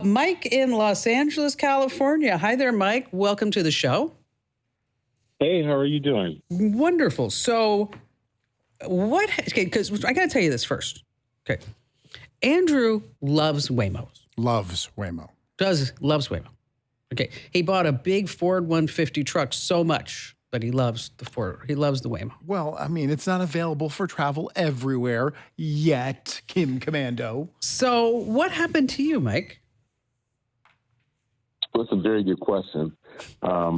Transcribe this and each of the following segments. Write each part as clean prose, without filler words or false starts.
Mike in Los Angeles, California. Hi there, Mike. Welcome to the show. Hey, how are you doing? Wonderful. So, because I got to tell you this first. Okay. Andrew loves Waymos. Loves Waymo. Loves Waymo. Okay. He bought a big Ford 150 truck so much that he loves the Waymo. Well, I mean, it's not available for travel everywhere yet, Komando. So, what happened to you, Mike? Well, that's a very good question. I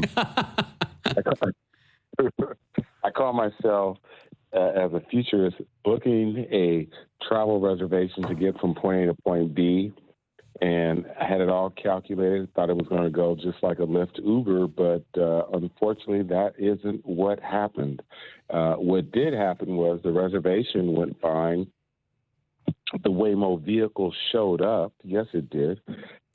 call myself as a futurist booking a travel reservation to get from point A to point B. And I had it all calculated, thought it was going to go just like a Lyft Uber, but unfortunately, that isn't what happened. What did happen was the reservation went fine. The Waymo vehicle showed up. Yes, it did.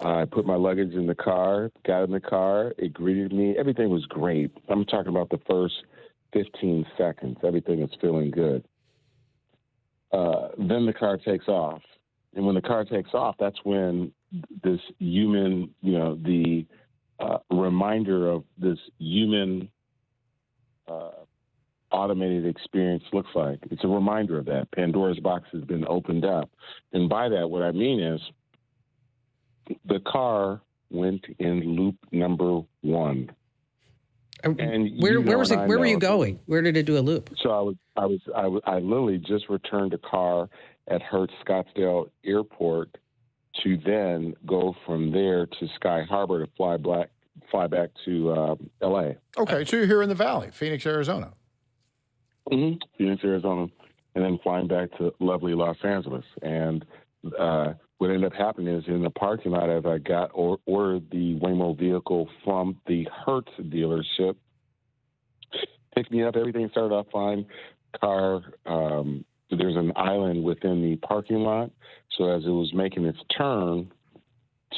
I put my luggage in the car, got in the car. It greeted me. Everything was great. I'm talking about the first 15 seconds. Everything is feeling good. Then the car takes off. And when the car takes off, that's when this human, the reminder of this human automated experience looks like. It's a reminder of that. Pandora's box has been opened up. And by that, what I mean is the car went in loop number 1. And where were you going? Where did it do a loop? So I literally just returned a car at Hertz Scottsdale Airport to then go from there to Sky Harbor to fly back to L.A. Okay, so you're here in the Valley, Phoenix, Arizona. Mm-hmm. Phoenix, Arizona, and then flying back to lovely Los Angeles. And what ended up happening is in the parking lot, as I ordered the Waymo vehicle from the Hertz dealership, picked me up. Everything started off fine. Car, there's an island within the parking lot. So as it was making its turn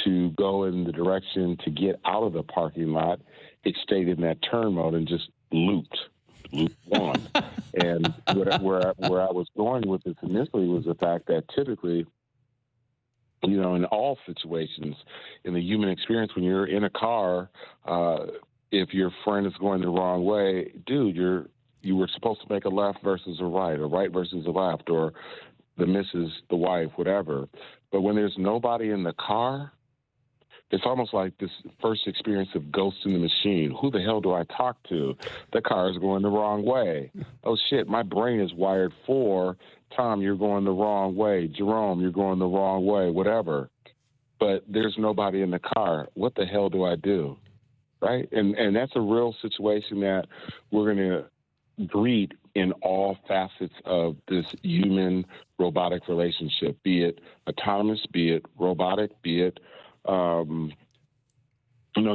to go in the direction to get out of the parking lot, it stayed in that turn mode and just looped on. And where I was going with this initially was the fact that typically, in all situations, in the human experience, when you're in a car, if your friend is going the wrong way, dude, you were supposed to make a left versus a right versus a left, or the missus, the wife, whatever. But when there's nobody in the car, it's almost like this first experience of Ghost in the Machine. Who the hell do I talk to? The car is going the wrong way. Oh, shit, my brain is wired for, Tom, you're going the wrong way. Jerome, you're going the wrong way, whatever. But there's nobody in the car. What the hell do I do? Right? And that's a real situation that we're going to greet in all facets of this human-robotic relationship, be it autonomous, be it robotic, be it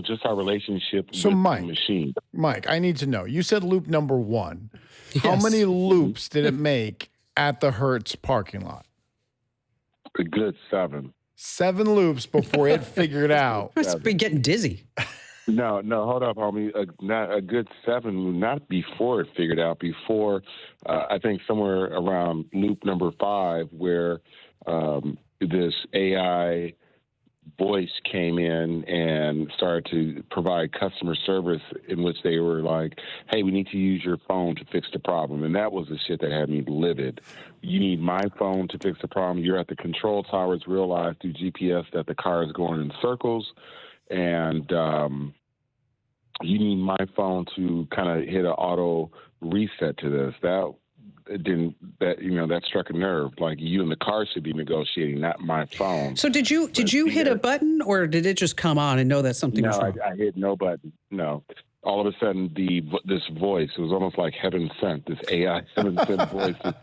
just our relationship with the machine. Mike, I need to know. You said loop number 1. Yes. How many loops did it make at the Hertz parking lot? A good 7. 7 loops before it figured out. Must be getting dizzy. No, hold up, homie. Not a good 7, not before it figured out. Before, I think somewhere around loop number 5, where this AI voice came in and started to provide customer service, in which they were like, hey, we need to use your phone to fix the problem. And that was the shit that had me livid. You need my phone to fix the problem. You're at the control towers, realize through GPS that the car is going in circles, and you need my phone to kind of hit an auto reset to this. That struck a nerve. Like, you and the car should be negotiating, not my phone. So did you hit a button, or did it just come on and know that something was wrong? No, I hit no button. No. All of a sudden, this voice, it was almost like heaven sent. This AI heaven sent voice just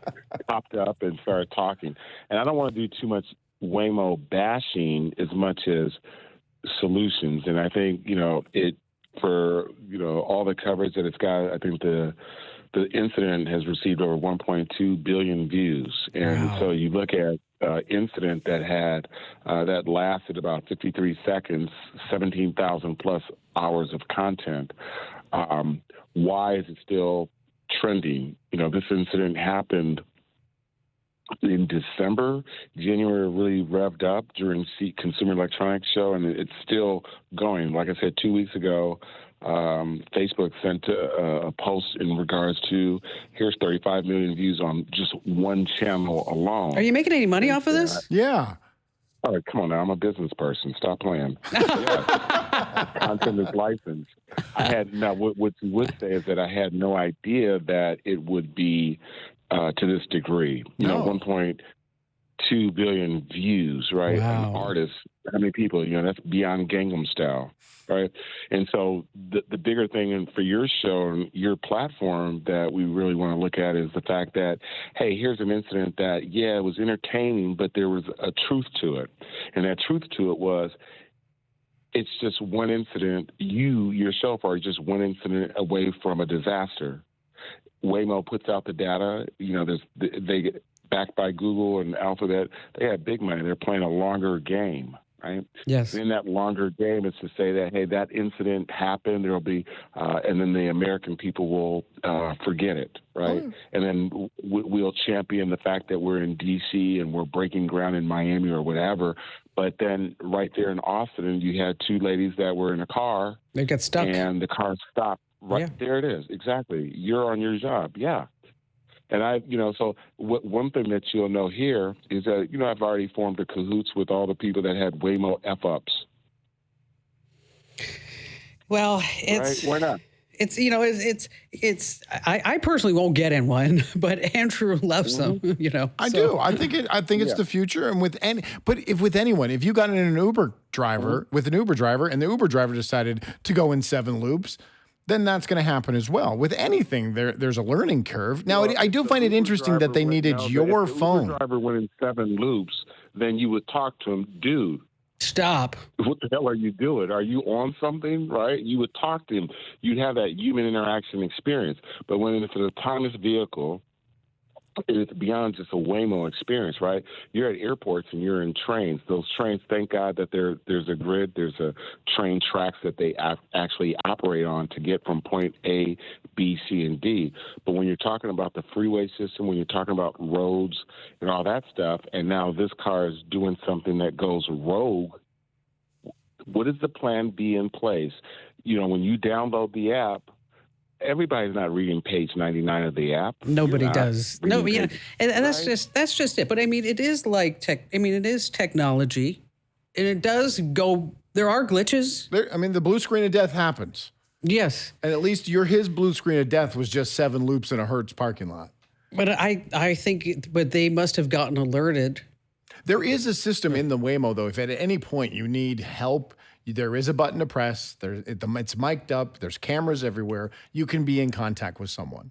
popped up and started talking. And I don't want to do too much Waymo bashing as much as solutions. And I think for all the coverage that it's got, I think the incident has received over 1.2 billion views. And wow. So you look at incident that lasted about 53 seconds, 17,000 plus hours of content. Why is it still trending? This incident happened in December. January really revved up during Consumer Electronics Show, and it's still going. Like I said, 2 weeks ago, Facebook sent a post in regards to here's 35 million views on just one channel alone. Are you making any money off of this? Yeah. Oh, come on now. I'm a business person. Stop playing. Yes. Content is licensed. What you would say is that I had no idea that it would be to this degree. You know, 1.2 billion views, right? Wow. An artist, how many people? You know, that's beyond Gangnam Style, right? And so the bigger thing for your show and your platform that we really want to look at is the fact that, hey, here's an incident that, yeah, it was entertaining, but there was a truth to it. And that truth to it was, it's just one incident. You yourself are just one incident away from a disaster. Waymo puts out the data. You know, they get backed by Google and Alphabet. They have big money. They're playing a longer game, right? Yes. In that longer game, it's to say that, hey, that incident happened. There'll be, and then the American people will forget it, right? Oh. And then we'll champion the fact that we're in D.C. and we're breaking ground in Miami or whatever. But then right there in Austin, you had two ladies that were in a car. They get stuck. And the car stopped. Right there it is. Exactly. You're on your job. Yeah. And so one thing that you'll know here is that, I've already formed a cahoots with all the people that had Waymo F-ups. Well, it's... Right? Why not? I personally won't get in one, but Andrew loves them, I do. I think it's the future. And with anyone, if you got in an Uber driver with an Uber driver and the Uber driver decided to go in 7 loops, then that's going to happen as well. With anything, there's a learning curve. Now, I do find it interesting that they needed your phone. If the Uber driver went in 7 loops, then you would talk to him, dude. Stop. What the hell are you doing? Are you on something, right? You would talk to him. You'd have that human interaction experience. But when it's an autonomous vehicle, it's beyond just a Waymo experience, right? You're at airports and you're in trains. Those trains, thank God that there's a grid, there's a train tracks that they actually operate on to get from point A, B, C, and D. But when you're talking about the freeway system, when you're talking about roads and all that stuff, and now this car is doing something that goes rogue, what is the plan B in place? When you download the app, everybody's not reading page 99 of the app. Nobody does. No, yeah, and that's right? that's just it. But I mean, it is like tech. I mean, it is technology, and it does go. There are glitches. The blue screen of death happens. Yes, and at least his blue screen of death was just 7 loops in a Hertz parking lot. But I think, but they must have gotten alerted. There is a system in the Waymo though. If at any point you need help, there is a button to press. It's mic'd up. There's cameras everywhere. You can be in contact with someone.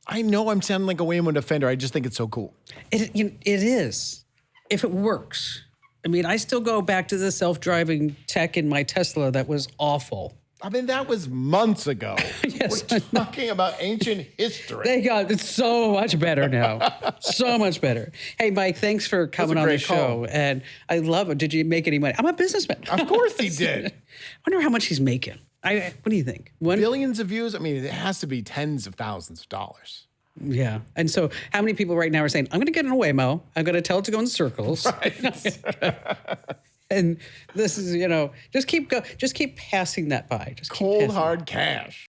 I know I'm sounding like a Waymo defender. I just think it's so cool. It is, if it works. I mean, I still go back to the self-driving tech in my Tesla that was awful. I mean, that was months ago. Yes, we're talking about ancient history. It's so much better now. So much better. Hey, Mike, thanks for coming on the show. And I love it. Did you make any money? I'm a businessman. Of course he did. I wonder how much he's making. What do you think? Billions of views? I mean, it has to be tens of thousands of dollars. Yeah. And so how many people right now are saying, I'm going to get in a Waymo. I'm going to tell it to go in circles. Right. And this is, just keep passing that by. Just keep cold hard cash.